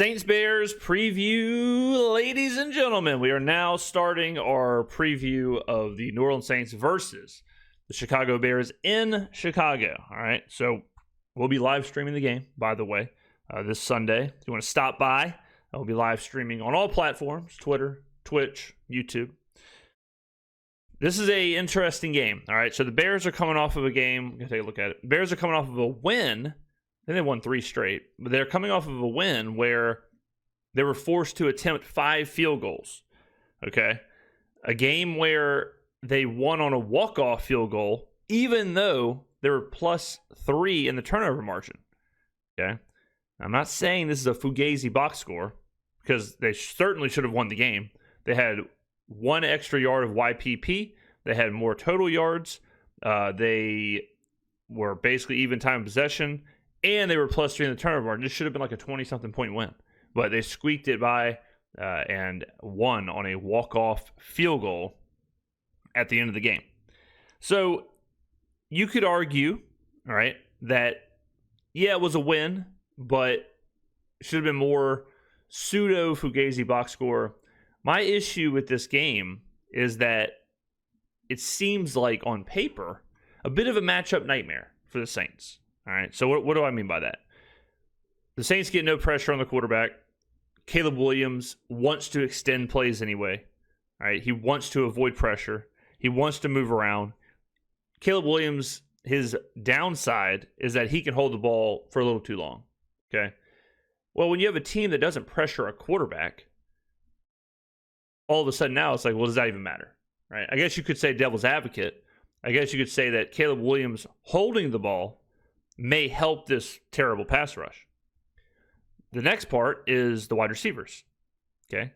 Saints Bears preview, ladies and gentlemen. We are now starting our preview of the New Orleans Saints versus the Chicago Bears in Chicago. All right, so we'll be live streaming the game, by the way, this Sunday. If you want to stop by, I'll be live streaming on all platforms: Twitter, Twitch, YouTube. This is a interesting game. All right, so the Bears are coming off of a game. I'm going to take a look at it. Bears are coming off of a win. Then they won 3 straight. But they're coming off of a win where they were forced to attempt 5 field goals. Okay? A game where they won on a walk-off field goal, even though they were +3 in the turnover margin. Okay? I'm not saying this is a Fugazi box score, because they certainly should have won the game. They had 1 extra yard of YPP. They had more total yards. They were basically even time possession. And they were +3 in the turnover margin. This should have been like a 20-something point win. But they squeaked it by and won on a walk-off field goal at the end of the game. So you could argue, all right, that, yeah, it was a win, but it should have been more pseudo-Fugazi box score. My issue with this game is that it seems like, on paper, a bit of a matchup nightmare for the Saints. All right, so what do I mean by that? The Saints get no pressure on the quarterback. Caleb Williams wants to extend plays anyway. All right, he wants to avoid pressure. He wants to move around. Caleb Williams, his downside is that he can hold the ball for a little too long. Okay? Well, when you have a team that doesn't pressure a quarterback, all of a sudden now it's like, well, does that even matter? Right? I guess you could say devil's advocate. I guess you could say that Caleb Williams holding the ball may help this terrible pass rush. The next part is the wide receivers, okay,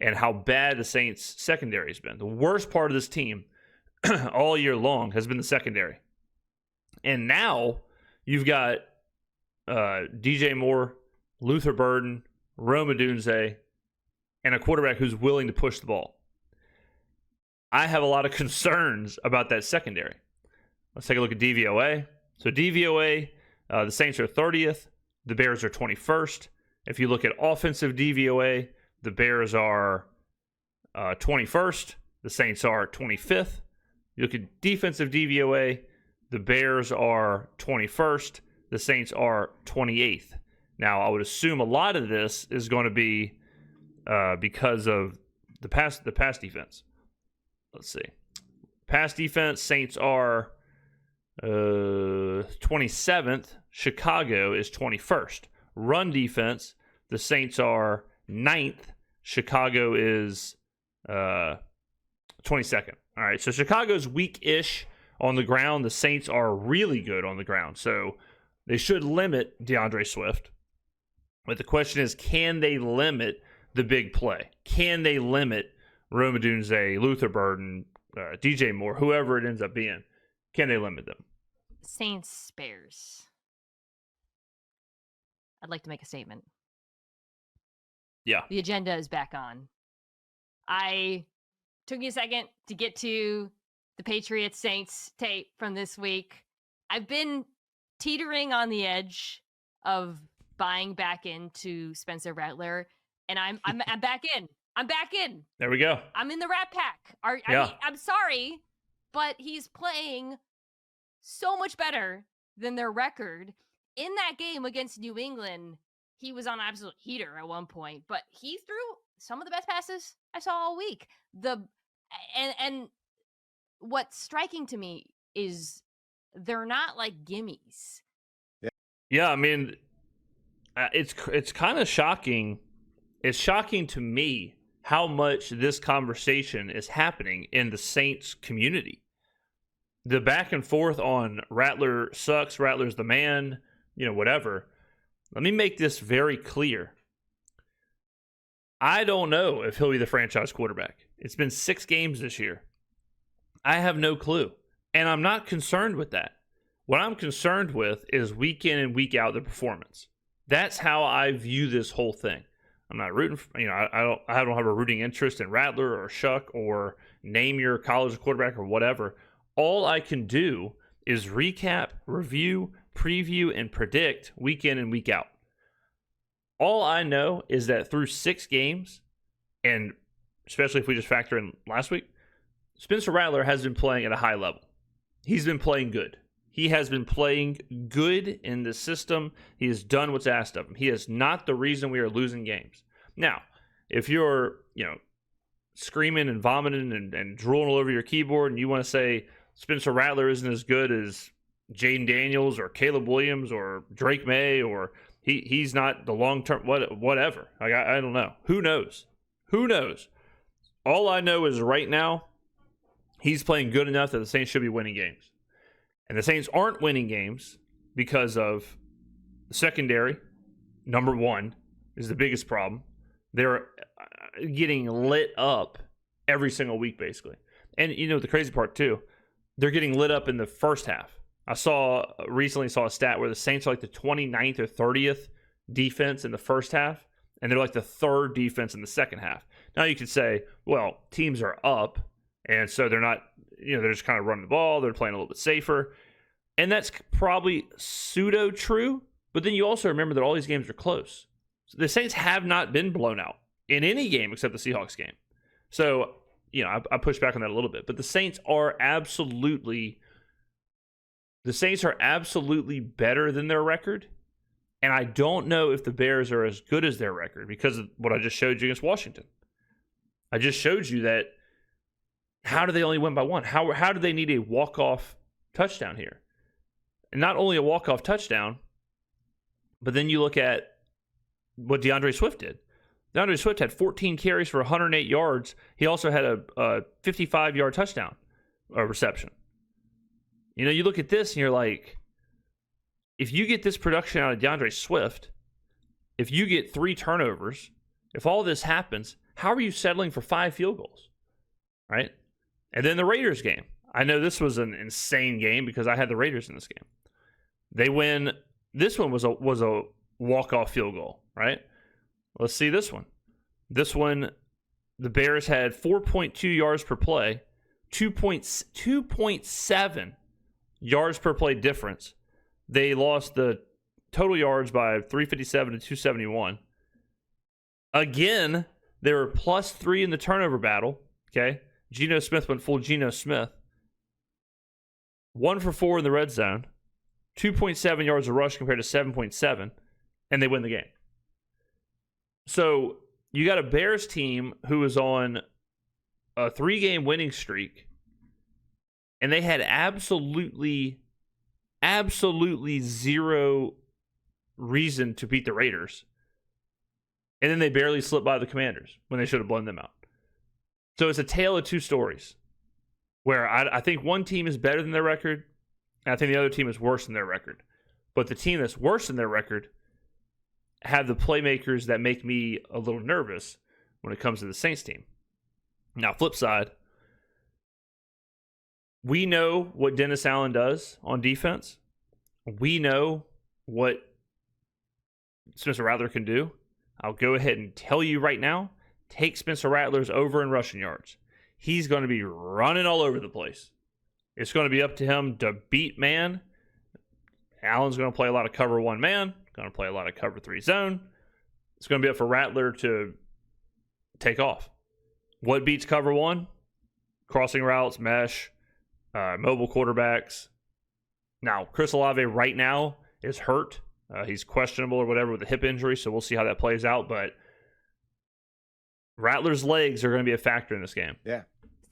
and how bad the Saints secondary has been. The worst part of this team all year long has been the secondary. And now you've got DJ Moore, Luther Burden, Rome Odunze, and a quarterback who's willing to push the ball. I have a lot of concerns about that secondary. Let's take a look at DVOA. So DVOA, the Saints are 30th. The Bears are 21st. If you look at offensive DVOA, the Bears are 21st. The Saints are 25th. You look at defensive DVOA, the Bears are 21st. The Saints are 28th. Now, I would assume a lot of this is going to be because of the pass defense. Let's see. Pass defense, Saints are 27th. Chicago is 21st. Run defense, the Saints are 9th. Chicago is 22nd. All right, so Chicago's weak-ish on the ground. The Saints are really good on the ground, so they should limit DeAndre Swift. But the question is, can they limit the big play? Can they limit Rome Odunze, Luther Burden, DJ Moore, whoever it ends up being? Can they limit them? Saints Bears. I'd like to make a statement. Yeah. The agenda is back on. I took me a second to get to the Patriots Saints tape from this week. I've been teetering on the edge of buying back into Spencer Rattler, and I'm back in. I'm back in. There we go. I'm in the Rat Pack. I mean, I'm sorry, but he's playing so much better than their record. In that game against New England, he was on absolute heater at one point, but he threw some of the best passes I saw all week. And what's striking to me is they're not like gimmies. Yeah, I mean, it's kind of shocking. It's shocking to me how much this conversation is happening in the Saints community. The back and forth on Rattler sucks, Rattler's the man, whatever. Let me make this very clear. I don't know if he'll be the franchise quarterback. It's been 6 games this year. I have no clue. And I'm not concerned with that. What I'm concerned with is week in and week out the performance. That's how I view this whole thing. I'm not rooting for, I don't have a rooting interest in Rattler or Shuck or name your college quarterback or whatever. All I can do is recap, review, preview, and predict week in and week out. All I know is that through 6 games, and especially if we just factor in last week, Spencer Rattler has been playing at a high level. He's been playing good. He has been playing good in the system. He has done what's asked of him. He is not the reason we are losing games. Now, if you're, screaming and vomiting and drooling all over your keyboard and you want to say Spencer Rattler isn't as good as Jaden Daniels or Caleb Williams or Drake May, or he's not the long-term, whatever. I don't know. Who knows? All I know is right now, he's playing good enough that the Saints should be winning games. And the Saints aren't winning games because of the secondary. Number one is the biggest problem. They're getting lit up every single week, basically. And, the crazy part, too, they're getting lit up in the first half. I recently saw a stat where the Saints are like the 29th or 30th defense in the first half, and they're like the 3rd defense in the second half. Now, you could say, well, teams are up, and so they're not, they're just kind of running the ball. They're playing a little bit safer. And that's probably pseudo-true. But then you also remember that all these games are close. So the Saints have not been blown out in any game except the Seahawks game. So, I push back on that a little bit. But the Saints are absolutely better than their record. And I don't know if the Bears are as good as their record because of what I just showed you against Washington. I just showed you that. How do they only win by 1? How do they need a walk-off touchdown here? And not only a walk-off touchdown, but then you look at what DeAndre Swift did. DeAndre Swift had 14 carries for 108 yards. He also had a 55-yard touchdown reception. You look at this and you're like, if you get this production out of DeAndre Swift, if you get 3 turnovers, if all this happens, how are you settling for 5 field goals? Right? And then the Raiders game. I know this was an insane game because I had the Raiders in this game. They win. This one was a walk-off field goal, right? Let's see this one. This one, the Bears had 4.2 yards per play, 2.7 yards per play difference. They lost the total yards by 357 to 271. Again, they were +3 in the turnover battle, okay? Geno Smith went full Geno Smith. 1 for 4 in the red zone. 2.7 yards a rush compared to 7.7. And they win the game. So you got a Bears team who is on a 3-game winning streak. And they had absolutely zero reason to beat the Raiders. And then they barely slipped by the Commanders when they should have blown them out. So it's a tale of 2 stories where I think one team is better than their record, and I think the other team is worse than their record. But the team that's worse than their record have the playmakers that make me a little nervous when it comes to the Saints team. Now, flip side, we know what Dennis Allen does on defense. We know what Spencer Rattler can do. I'll go ahead and tell you right now, take Spencer Rattler's over in rushing yards. He's going to be running all over the place. It's going to be up to him to beat man. Allen's going to play a lot of cover 1 man, going to play a lot of cover 3 zone. It's going to be up for Rattler to take off. What beats cover 1? Crossing routes, mesh, mobile quarterbacks. Now, Chris Olave right now is hurt. He's questionable or whatever with a hip injury, so we'll see how that plays out. But Rattler's legs are going to be a factor in this game. Yeah.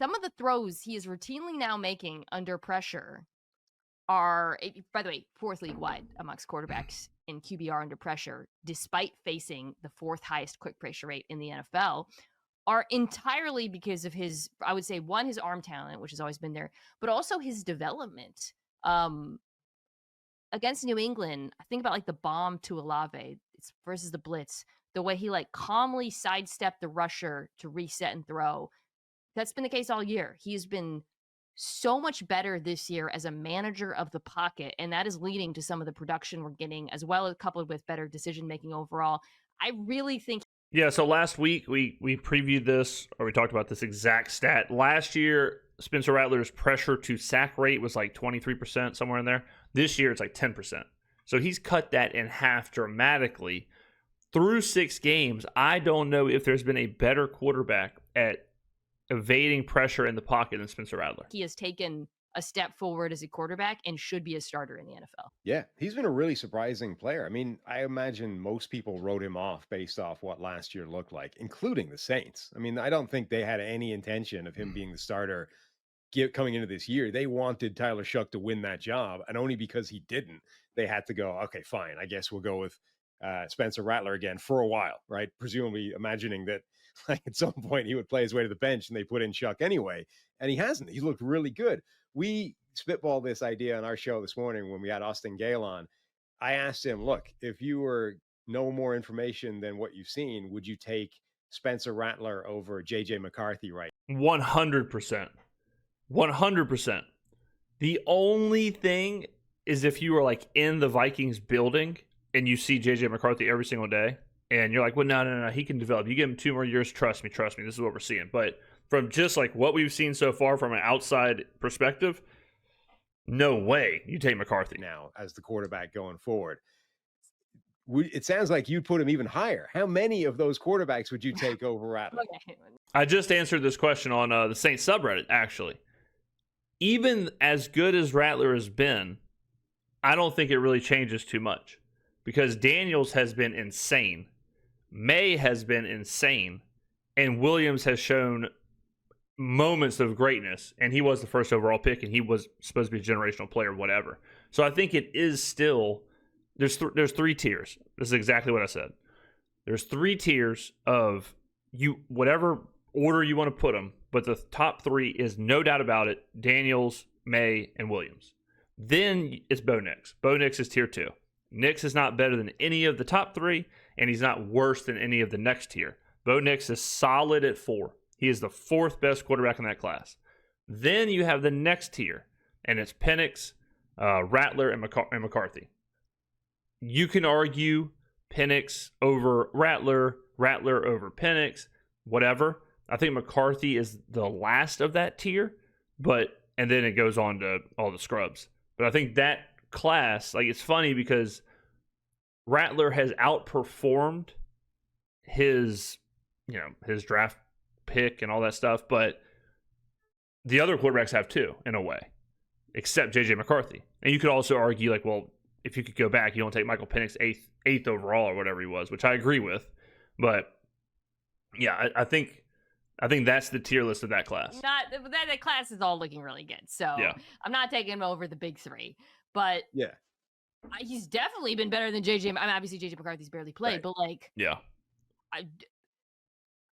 Some of the throws he is routinely now making under pressure are, by the way, 4th league-wide amongst quarterbacks in QBR under pressure, despite facing the 4th highest quick pressure rate in the NFL, are entirely because of his, I would say, 1, his arm talent, which has always been there, but also his development. Against New England, I think about like the bomb to Olave versus the blitz, the way he like calmly sidestepped the rusher to reset and throw. That's been the case all year. He's been so much better this year as a manager of the pocket, and that is leading to some of the production we're getting, as well as coupled with better decision-making overall. I really think... Yeah, so last week we previewed this, or we talked about this exact stat. Last year, Spencer Rattler's pressure to sack rate was like 23%, somewhere in there. This year, it's like 10%. So he's cut that in half dramatically through 6 games, I don't know if there's been a better quarterback at evading pressure in the pocket than Spencer Rattler. He has taken a step forward as a quarterback and should be a starter in the NFL. Yeah, he's been a really surprising player. I mean, I imagine most people wrote him off based off what last year looked like, including the Saints. I mean, I don't think they had any intention of him being the starter coming into this year. They wanted Tyler Shough to win that job, and only because he didn't, they had to go, okay, fine, I guess we'll go with Spencer Rattler again for a while, right? Presumably imagining that like at some point he would play his way to the bench and they put in Shough anyway, and he hasn't. He's looked really good. We spitballed this idea on our show this morning when we had Austin Gale on. I asked him, look, if you were no more information than what you've seen, would you take Spencer Rattler over JJ McCarthy right? 100%. 100%. The only thing is if you were like in the Vikings building and you see JJ McCarthy every single day and you're like, well, no, he can develop. You give him 2 more years. Trust me. This is what we're seeing. But from just like what we've seen so far from an outside perspective, no way you take McCarthy now as the quarterback going forward. It sounds like you'd put him even higher. How many of those quarterbacks would you take over Rattler? I just answered this question on the Saints subreddit, actually. Even as good as Rattler has been, I don't think it really changes too much because Daniels has been insane. May has been insane. And Williams has shown moments of greatness, and he was the first overall pick, and he was supposed to be a generational player, whatever. So I think it is still there's 3 tiers. This is exactly what I said. There's 3 tiers of you, whatever order you want to put them, but the top 3 is no doubt about it: Daniels, May, and Williams. Then it's Bo Nix. Bo Nix is tier 2. Nix is not better than any of the top 3, and he's not worse than any of the next tier. Bo Nix is solid at 4. He is the 4th best quarterback in that class. Then you have the next tier, and it's Penix, Rattler, and McCarthy. You can argue Penix over Rattler, Rattler over Penix, whatever. I think McCarthy is the last of that tier, and then it goes on to all the scrubs. But I think that class, like, it's funny because Rattler has outperformed his draft pick and all that stuff, but the other quarterbacks have too, in a way, except JJ McCarthy. And you could also argue, like, well, if you could go back, you don't take Michael Penix eighth overall or whatever he was, which I agree with. But yeah, I think that's the tier list of that class. That class is all looking really good. So yeah. I'm not taking him over the big 3, but yeah, he's definitely been better than JJ. I mean, obviously JJ McCarthy's barely played, right. But like, yeah.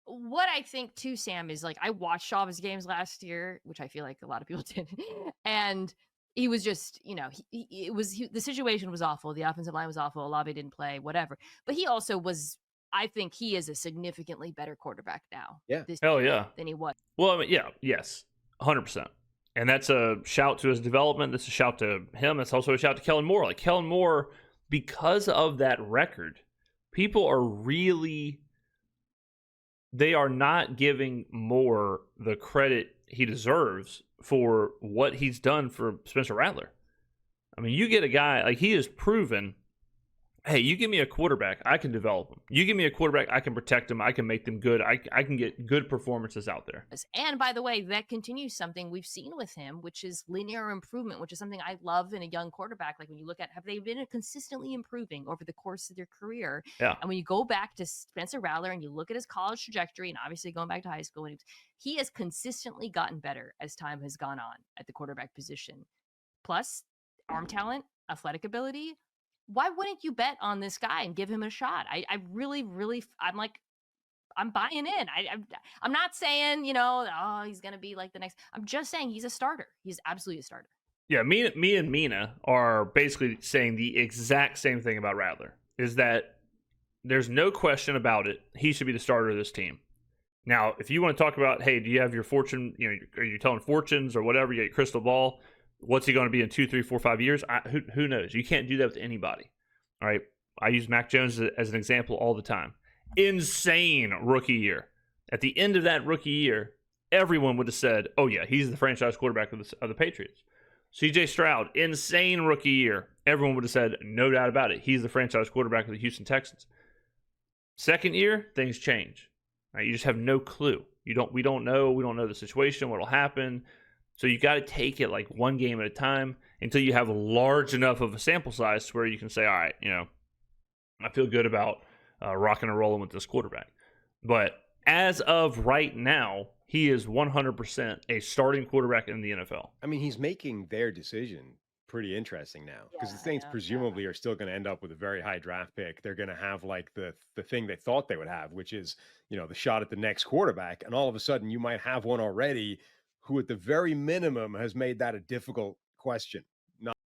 What I think too, Sam, is like I watched Shaw's games last year, which I feel like a lot of people did, and he was just, the situation was awful. The offensive line was awful. Olave didn't play, whatever. But he also was. I think he is a significantly better quarterback now. Yeah, hell yeah, than he was. Well, I mean, yeah, yes, 100%. And that's a shout to his development. That's a shout to him. That's also a shout to Kellen Moore. Like Kellen Moore, because of that record, people are really. They are not giving Moore the credit he deserves for what he's done for Spencer Rattler. I mean, you get a guy, like, he has proven, hey, you give me a quarterback, I can develop him. You give me a quarterback, I can protect him, I can make them good, I can get good performances out there. And by the way, that continues something we've seen with him, which is linear improvement, which is something I love in a young quarterback. Like when you look at, have they been consistently improving over the course of their career? Yeah. And when you go back to Spencer Rattler and you look at his college trajectory, and obviously going back to high school, he has consistently gotten better as time has gone on at the quarterback position. Plus, arm talent, athletic ability. Why wouldn't you bet on this guy and give him a shot? I really, I'm buying in. I'm not saying, he's going to be like the next. I'm just saying he's a starter. He's absolutely a starter. Yeah, me and Mina are basically saying the exact same thing about Rattler, is that there's no question about it. He should be the starter of this team. Now, if you want to talk about, hey, do you have your fortune, are you telling fortunes or whatever, you got your crystal ball, what's he going to be in 2, 3, 4, 5 years? Who knows? You can't do that with anybody. All right. I use Mac Jones as an example all the time. Insane rookie year. At the end of that rookie year, everyone would have said, oh, yeah, he's the franchise quarterback of the Patriots. CJ Stroud, insane rookie year. Everyone would have said, no doubt about it, he's the franchise quarterback of the Houston Texans. Second year, things change. Right? You just have no clue. We don't know the situation, what'll happen. So you got to take it like one game at a time until you have large enough of a sample size to where you can say, all right, I feel good about rocking and rolling with this quarterback. But as of right now, he is 100% a starting quarterback in the NFL. I mean, he's making their decision pretty interesting now because the Saints presumably are still going to end up with a very high draft pick. They're going to have like the thing they thought they would have, which is, the shot at the next quarterback. And all of a sudden you might have one already who at the very minimum has made that a difficult question.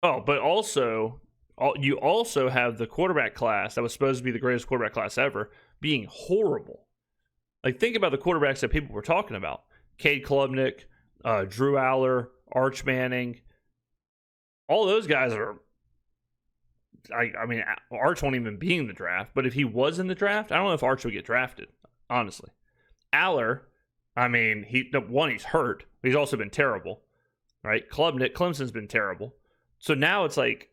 But also, you also have the quarterback class that was supposed to be the greatest quarterback class ever being horrible. Like, think about the quarterbacks that people were talking about. Cade Klubnik, Drew Aller, Arch Manning. All those guys are... I mean, Arch won't even be in the draft, but if he was in the draft, I don't know if Arch would get drafted, honestly. Aller, I mean, he's hurt. But he's also been terrible, right? Clemson's been terrible. So now it's like,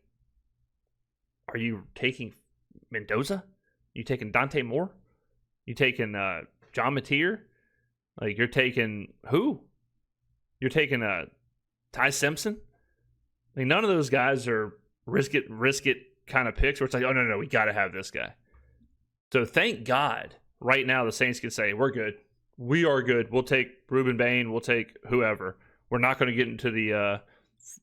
are you taking Mendoza? You taking Dante Moore? You taking John Mateer? Like, you're taking who? You're taking Ty Simpson? I mean, none of those guys are risk it kind of picks where it's like, oh, no, we got to have this guy. So thank God right now the Saints can say, we're good. We are good. We'll take Ruben Bain. We'll take whoever. We're not going to get into the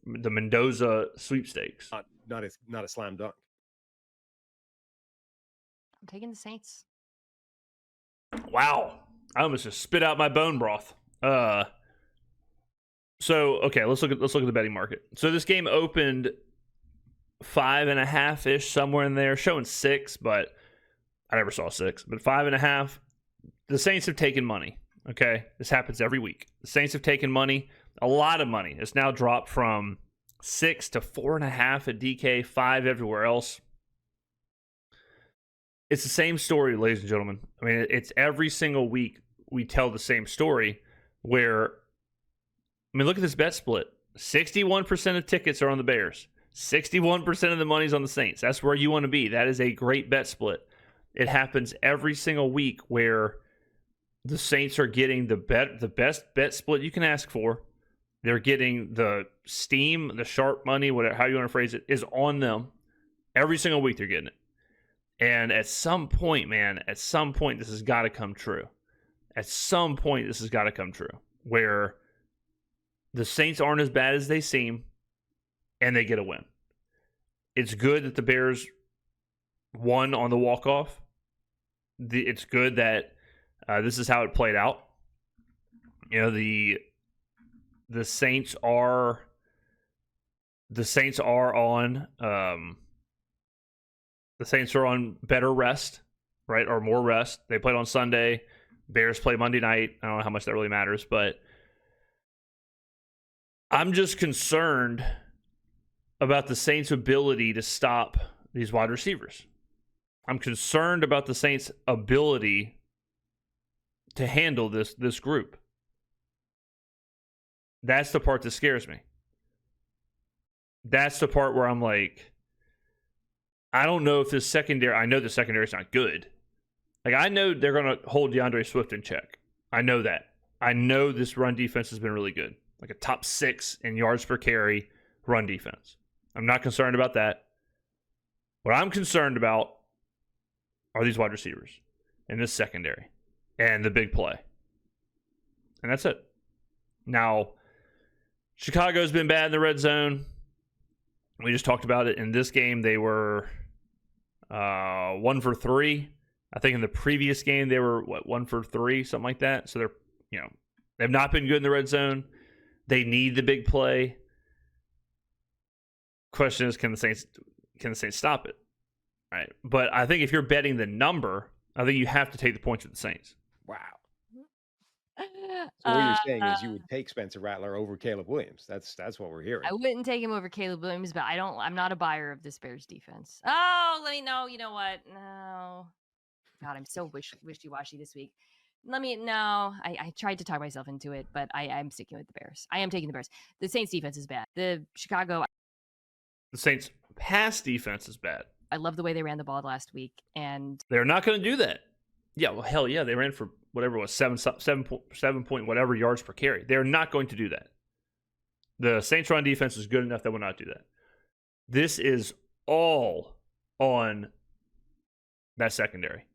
Mendoza sweepstakes. Not a slam dunk. I'm taking the Saints. Wow. I almost just spit out my bone broth. So, okay, let's look at the betting market. So this game opened 5.5-ish, somewhere in there, showing 6, but I never saw 6, but 5.5. The Saints have taken money. Okay, this happens every week. The Saints have taken money, a lot of money. It's now dropped from 6 to 4.5 at DK, 5 everywhere else. It's the same story, ladies and gentlemen. I mean, it's every single week we tell the same story where, I mean, look at this bet split. 61% of tickets are on the Bears. 61% of the money's on the Saints. That's where you want to be. That is a great bet split. It happens every single week where the Saints are getting the best bet split you can ask for. They're getting the steam, the sharp money, whatever, how you want to phrase it, is on them. Every single week they're getting it. And at some point, this has got to come true. At some point, this has got to come true. Where the Saints aren't as bad as they seem, and they get a win. It's good that the Bears won on the walk-off. It's good that this is how it played out. The Saints are on better rest, right? Or more rest. They played on Sunday. Bears play Monday night. I don't know how much that really matters, but I'm just concerned about the Saints' ability to stop these wide receivers. I'm concerned about the Saints' ability to handle this group. That's the part that scares me. That's the part where I'm like, I don't know if this secondary, I know the secondary is not good. Like, I know they're going to hold DeAndre Swift in check. I know that. I know this run defense has been really good. Like a top 6 in yards per carry run defense. I'm not concerned about that. What I'm concerned about are these wide receivers and this secondary and the big play. And that's it. Now, Chicago's been bad in the red zone. We just talked about it. In this game, they were 1 for 3. I think in the previous game, they were, 1 for 3, something like that. So they've not been good in the red zone. They need the big play. Question is, can the Saints stop it? Right. But I think if you're betting the number, I think you have to take the points with the Saints. Wow. So what you're saying is you would take Spencer Rattler over Caleb Williams. That's what we're hearing. I wouldn't take him over Caleb Williams, but I'm not a buyer of this Bears defense. Oh, let me know. You know what? No. God, I'm so wishy-washy this week. I tried to talk myself into it, but I'm sticking with the Bears. I am taking the Bears. The Saints defense is bad. The Saints pass defense is bad. I love the way they ran the ball last week, and they're not going to do that. Yeah, well, hell yeah, they ran for whatever it was, 7 point whatever yards per carry. They're not going to do that. The Saints run defense is good enough that will not do that. This is all on that secondary.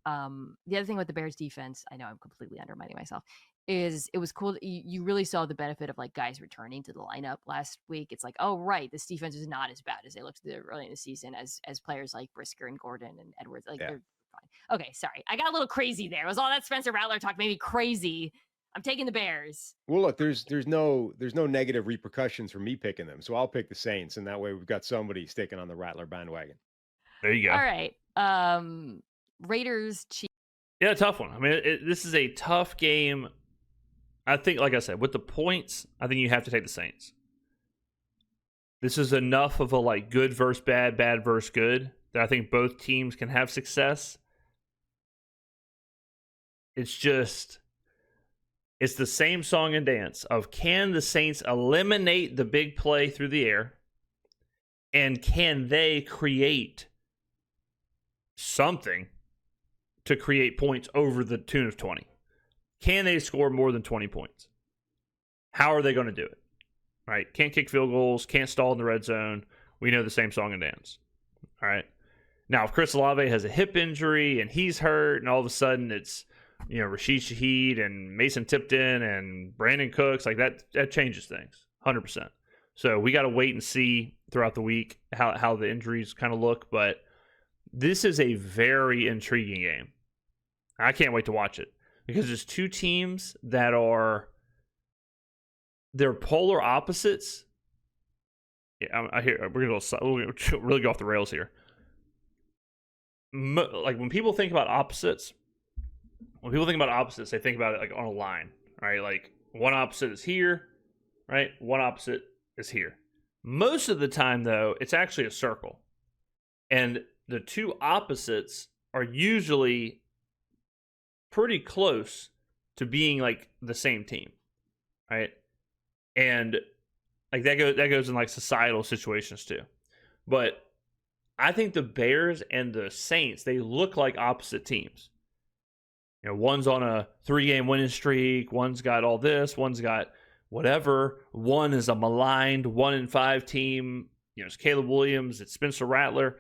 The other thing with the Bears defense, I know I'm completely undermining myself, is it was cool that you really saw the benefit of like guys returning to the lineup last week. It's like, oh right, this defense is not as bad as they looked early in the season as players like Brisker and Gordon and Edwards. Like they're fine. Okay, sorry. I got a little crazy there. It was all that Spencer Rattler talk made me crazy. I'm taking the Bears. Well, look, there's no negative repercussions for me picking them, so I'll pick the Saints, and that way we've got somebody sticking on the Rattler bandwagon. There you go. All right, Raiders Chiefs. Yeah, tough one. I mean, this is a tough game. I think, like I said, with the points, I think you have to take the Saints. This is enough of a like good versus bad, bad versus good that I think both teams can have success. It's the same song and dance of can the Saints eliminate the big play through the air, and can they create something to create points over the tune of 20? Can they score more than 20 points? How are they going to do it? Right? Can't kick field goals, can't stall in the red zone. We know the same song and dance. All right. Now, if Chris Olave has a hip injury and he's hurt, and all of a sudden it's Rashid Shaheed and Mason Tipton and Brandon Cooks, like that changes things 100%. So we got to wait and see throughout the week how the injuries kind of look. But this is a very intriguing game. I can't wait to watch it because there's two teams that they're polar opposites. Yeah, I hear we're gonna really go off the rails here. Like when people think about opposites. When people think about opposites, they think about it like on a line, right? Like one opposite is here, right? One opposite is here. Most of the time, though, it's actually a circle. And the two opposites are usually pretty close to being like the same team, right? And like that goes in like societal situations too. But I think the Bears and the Saints, they look like opposite teams. One's on a 3-game winning streak. One's got all this. One's got whatever. One is a maligned 1-5 team. It's Caleb Williams. It's Spencer Rattler.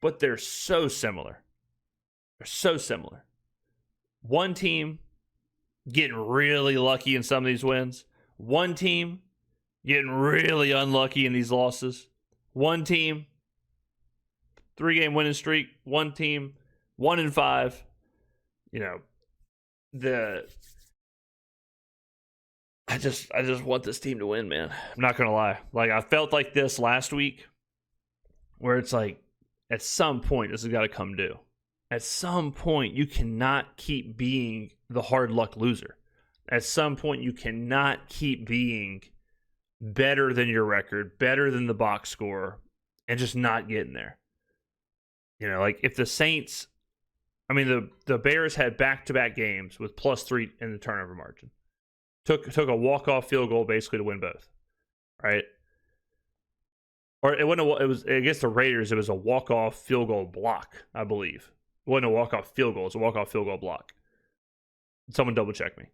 But they're so similar. They're so similar. One team getting really lucky in some of these wins. One team getting really unlucky in these losses. One team, 3-game winning streak. One team, 1-5. I just want this team to win, man. I'm not gonna lie. Like I felt like this last week, where it's like, at some point this has got to come due. At some point, you cannot keep being the hard luck loser. At some point, you cannot keep being better than your record, better than the box score, and just not getting there. Like if the Saints. I mean, the Bears had back-to-back games with +3 in the turnover margin. Took a walk-off field goal basically to win both, right? Or it was against the Raiders. It was a walk-off field goal block, I believe. It wasn't a walk-off field goal. It's a walk-off field goal block. Someone double-check me.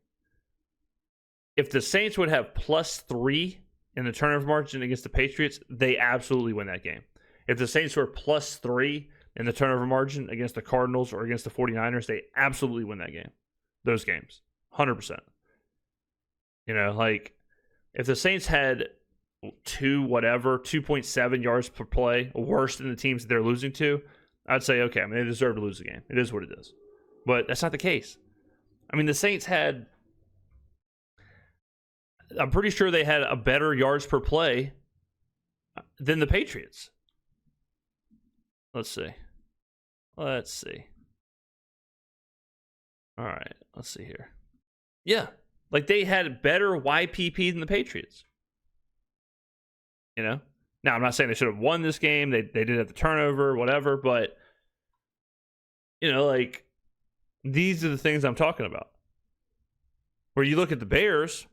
If the Saints would have +3 in the turnover margin against the Patriots, they absolutely win that game. If the Saints were +3 in the turnover margin against the Cardinals or against the 49ers, they absolutely win that game. Those games. 100%. Like if the Saints had 2.7 yards per play, worse than the teams that they're losing to, I'd say, okay, they deserve to lose the game. It is what it is. But that's not the case. The Saints had, I'm pretty sure they had a better yards per play than the Patriots. Let's see. All right, let's see here. Yeah, like they had better YPP than the Patriots. Now I'm not saying they should have won this game. They did have the turnover, whatever, but like these are the things I'm talking about. Where you look at the Bears,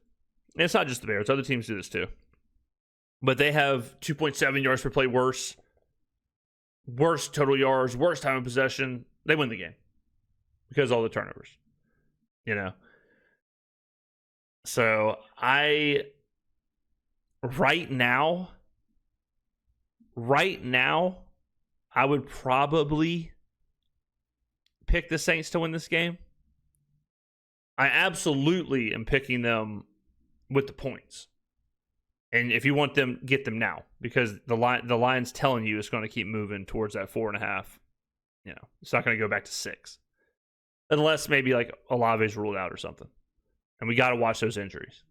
and it's not just the Bears, other teams do this too. But they have 2.7 yards per play worse total yards, worse time of possession. They win the game. because of all the turnovers. You know? So right now, I would probably pick the Saints to win this game. I absolutely am picking them with the points. And if you want them, get them now, because the line's telling you it's going to keep moving towards that 4.5. You know, it's not going to go back to 6, unless maybe like Olave's ruled out or something. And we got to watch those injuries.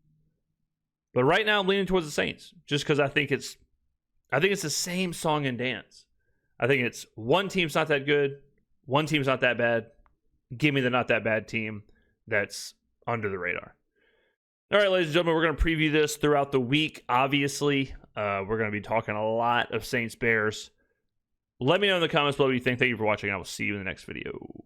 But right now, I'm leaning towards the Saints, just because I think it's the same song and dance. I think it's one team's not that good, one team's not that bad. Give me the not that bad team that's under the radar. All right, ladies and gentlemen, we're going to preview this throughout the week. Obviously, we're going to be talking a lot of Saints Bears. Let me know in the comments below what you think. Thank you for watching. I will see you in the next video.